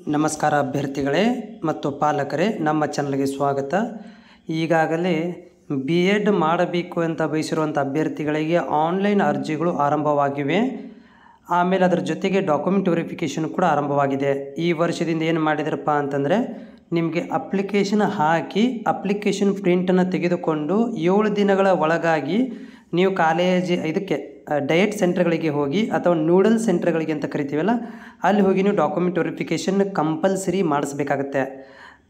ನಮಸ್ಕಾರ ಅಭ್ಯರ್ಥಿಗಳೇ ಮತ್ತು ಪಾಲಕರೇ, ನಮ್ಮ ಚಾನಲ್ಗೆ ಸ್ವಾಗತ. ಈಗಾಗಲೇ BEd ಮಾಡಬೇಕು ಅಂತ ಬಯಸಿರುವಂಥ ಅಭ್ಯರ್ಥಿಗಳಿಗೆ ಆನ್ಲೈನ್ ಅರ್ಜಿಗಳು ಆರಂಭವಾಗಿವೆ. ಆಮೇಲೆ ಅದರ ಜೊತೆಗೆ ಡಾಕ್ಯುಮೆಂಟ್ ವೆರಿಫಿಕೇಷನ್ ಕೂಡ ಆರಂಭವಾಗಿದೆ. ಈ ವರ್ಷದಿಂದ ಏನು ಮಾಡಿದ್ರಪ್ಪ ಅಂತಂದರೆ, ನಿಮಗೆ ಅಪ್ಲಿಕೇಶನ್ ಹಾಕಿ ಅಪ್ಲಿಕೇಶನ್ ಪ್ರಿಂಟನ್ನು ತೆಗೆದುಕೊಂಡು 7 ದಿನಗಳ ಒಳಗಾಗಿ ನೀವು ಇದಕ್ಕೆ ಡಯಟ್ ಸೆಂಟರ್ಗಳಿಗೆ ಹೋಗಿ ಅಥವಾ ನೂಡಲ್ ಸೆಂಟರ್ಗಳಿಗೆ ಅಂತ ಕರಿತೀವಲ್ಲ, ಅಲ್ಲಿ ಹೋಗಿ ನೀವು ಡಾಕ್ಯುಮೆಂಟ್ ವೆರಿಫಿಕೇಷನ್ ಕಂಪಲ್ಸರಿ ಮಾಡಿಸ್ಬೇಕಾಗತ್ತೆ.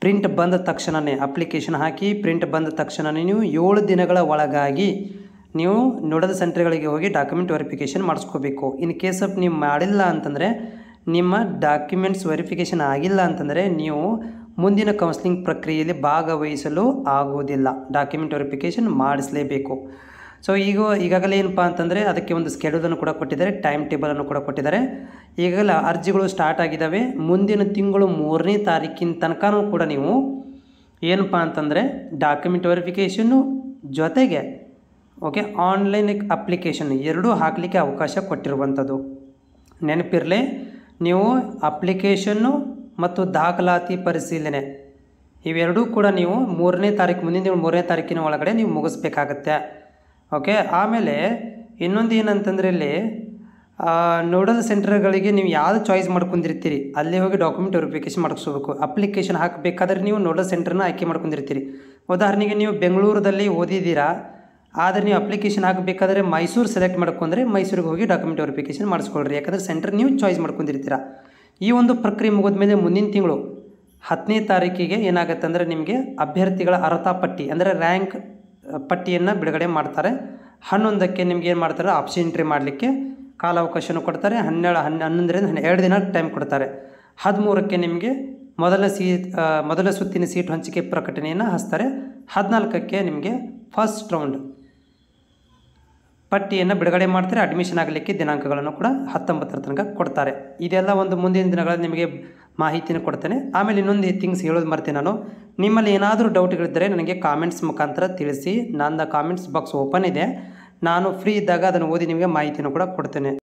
ಪ್ರಿಂಟ್ ಬಂದ ತಕ್ಷಣವೇ ಅಪ್ಲಿಕೇಶನ್ ಹಾಕಿ ಪ್ರಿಂಟ್ ಬಂದ ತಕ್ಷಣವೇ ನೀವು 7 ದಿನಗಳ ಒಳಗಾಗಿ ನೀವು ನೂಡಲ್ ಸೆಂಟರ್ಗಳಿಗೆ ಹೋಗಿ ಡಾಕ್ಯುಮೆಂಟ್ ವೆರಿಫಿಕೇಷನ್ ಮಾಡಿಸ್ಕೋಬೇಕು. ಇನ್ ಕೇಸ್ ಆಫ್ ನೀವು ಮಾಡಿಲ್ಲ ಅಂತಂದರೆ, ನಿಮ್ಮ ಡಾಕ್ಯುಮೆಂಟ್ಸ್ ವೆರಿಫಿಕೇಷನ್ ಆಗಿಲ್ಲ ಅಂತಂದರೆ ನೀವು ಮುಂದಿನ ಕೌನ್ಸಿಲಿಂಗ್ ಪ್ರಕ್ರಿಯೆಯಲ್ಲಿ ಭಾಗವಹಿಸಲು ಆಗುವುದಿಲ್ಲ. Document verification ಮಾಡಿಸಲೇಬೇಕು. ಸೊ ಈಗಾಗಲೇ ಏನಪ್ಪ ಅಂತಂದರೆ ಅದಕ್ಕೆ ಒಂದು ಸ್ಕೆಡ್ಯೂಲನ್ನು ಕೂಡ ಕೊಟ್ಟಿದ್ದಾರೆ, ಟೈಮ್ ಟೇಬಲನ್ನು ಕೂಡ ಕೊಟ್ಟಿದ್ದಾರೆ. ಈಗಾಗಲೇ ಅರ್ಜಿಗಳು ಸ್ಟಾರ್ಟ್ ಆಗಿದ್ದಾವೆ. ಮುಂದಿನ ತಿಂಗಳು 3ನೇ ತಾರೀಕಿನ ತನಕನೂ ಕೂಡ ನೀವು ಏನಪ್ಪ ಅಂತಂದರೆ ಡಾಕ್ಯುಮೆಂಟ್ ವೆರಿಫಿಕೇಷನ್ನು ಜೊತೆಗೆ ಆನ್ಲೈನ್ ಅಪ್ಲಿಕೇಶನ್ ಎರಡೂ ಹಾಕಲಿಕ್ಕೆ ಅವಕಾಶ ಕೊಟ್ಟಿರುವಂಥದ್ದು. ನೆನಪಿರಲಿ, ನೀವು ಅಪ್ಲಿಕೇಶನ್ನು ಮತ್ತು ದಾಖಲಾತಿ ಪರಿಶೀಲನೆ ಇವೆರಡೂ ಕೂಡ ನೀವು ಮುಂದಿನ ತಿಂಗಳು 3ನೇ ತಾರೀಕಿನ ಒಳಗಡೆ ನೀವು ಮುಗಿಸ್ಬೇಕಾಗತ್ತೆ. ಆಮೇಲೆ ಇನ್ನೊಂದು ಏನಂತಂದರೆ, ಇಲ್ಲಿ ನೋಡಲ್ ಸೆಂಟರ್ಗಳಿಗೆ ನೀವು ಯಾವುದು ಚಾಯ್ಸ್ ಮಾಡ್ಕೊಂಡಿರ್ತೀರಿ ಅಲ್ಲೇ ಹೋಗಿ ಡಾಕ್ಯುಮೆಂಟ್ ವೆರಿಫಿಕೇಷನ್ ಮಾಡಿಸ್ಕೋಬೇಕು. ಅಪ್ಲಿಕೇಶನ್ ಹಾಕಬೇಕಾದ್ರೆ ನೀವು ನೋಡಲ್ ಸೆಂಟರ್ನ ಆಯ್ಕೆ ಮಾಡ್ಕೊಂಡಿರ್ತೀರಿ. ಉದಾಹರಣೆಗೆ ನೀವು ಬೆಂಗಳೂರಲ್ಲಿ ಓದಿದ್ದೀರಾ, ಆದರೆ ನೀವು ಅಪ್ಲಿಕೇಶನ್ ಹಾಕಬೇಕಾದ್ರೆ ಮೈಸೂರು ಸೆಲೆಕ್ಟ್ ಮಾಡ್ಕೊಂಡ್ರೆ ಮೈಸೂರಿಗೆ ಹೋಗಿ ಡಾಕ್ಯುಮೆಂಟ್ ವೆರಿಫಿಕೇಷನ್ ಮಾಡಿಸ್ಕೊಳ್ರಿ. ಯಾಕಂದರೆ ಸೆಂಟರ್ ನೀವು ಚಾಯ್ಸ್ ಮಾಡ್ಕೊಂಡಿರ್ತೀರ. ಈ ಒಂದು ಪ್ರಕ್ರಿಯೆ ಮುಗಿದ ಮೇಲೆ ಮುಂದಿನ ತಿಂಗಳು 10ನೇ ತಾರೀಕಿಗೆ ಏನಾಗುತ್ತೆ ಅಂದರೆ, ನಿಮಗೆ ಅಭ್ಯರ್ಥಿಗಳ ಅರ್ಹತಾ ಪಟ್ಟಿ ಅಂದರೆ ರ್ಯಾಂಕ್ ಪಟ್ಟಿಯನ್ನು ಬಿಡುಗಡೆ ಮಾಡ್ತಾರೆ. 11ಕ್ಕೆ ನಿಮ್ಗೆ ಏನು ಮಾಡ್ತಾರೆ, ಆಪ್ಷನ್ ಎಂಟ್ರಿ ಮಾಡಲಿಕ್ಕೆ ಕಾಲಾವಕಾಶನೂ ಕೊಡ್ತಾರೆ. 11ರಿಂದ 12 ದಿನ ಟೈಮ್ ಕೊಡ್ತಾರೆ. 13ಕ್ಕೆ ನಿಮಗೆ ಮೊದಲ ಸುತ್ತಿನ ಸೀಟ್ ಹಂಚಿಕೆ ಪ್ರಕಟಣೆಯನ್ನು ಹಚ್ತಾರೆ. 14ಕ್ಕೆ ನಿಮಗೆ ಫಸ್ಟ್ ರೌಂಡ್ ಪಟ್ಟಿಯನ್ನು ಬಿಡುಗಡೆ ಮಾಡ್ತಾರೆ. ಅಡ್ಮಿಷನ್ ಆಗಲಿಕ್ಕೆ ದಿನಾಂಕಗಳನ್ನು ಕೂಡ 19ರ ತನಕ ಕೊಡ್ತಾರೆ. ಇದೆಲ್ಲ ಒಂದು ಮುಂದಿನ ದಿನಗಳಲ್ಲಿ ನಿಮಗೆ ಮಾಹಿತಿನ ಕೊಡ್ತೇನೆ. ಆಮೇಲೆ ಇನ್ನೊಂದು ಥಿಂಗ್ಸ್ ಹೇಳೋದು ಮರ್ತೀನಿ ನಾನು. ನಿಮ್ಮಲ್ಲಿ ಏನಾದರೂ ಡೌಟ್ಗಳಿದ್ದರೆ ನನಗೆ ಕಾಮೆಂಟ್ಸ್ ಮುಖಾಂತರ ತಿಳಿಸಿ. ನನ್ನ ಕಾಮೆಂಟ್ಸ್ ಬಾಕ್ಸ್ ಓಪನ್ ಇದೆ. ನಾನು ಫ್ರೀ ಇದ್ದಾಗ ಅದನ್ನು ಓದಿ ನಿಮಗೆ ಮಾಹಿತಿನೂ ಕೂಡ ಕೊಡ್ತೇನೆ.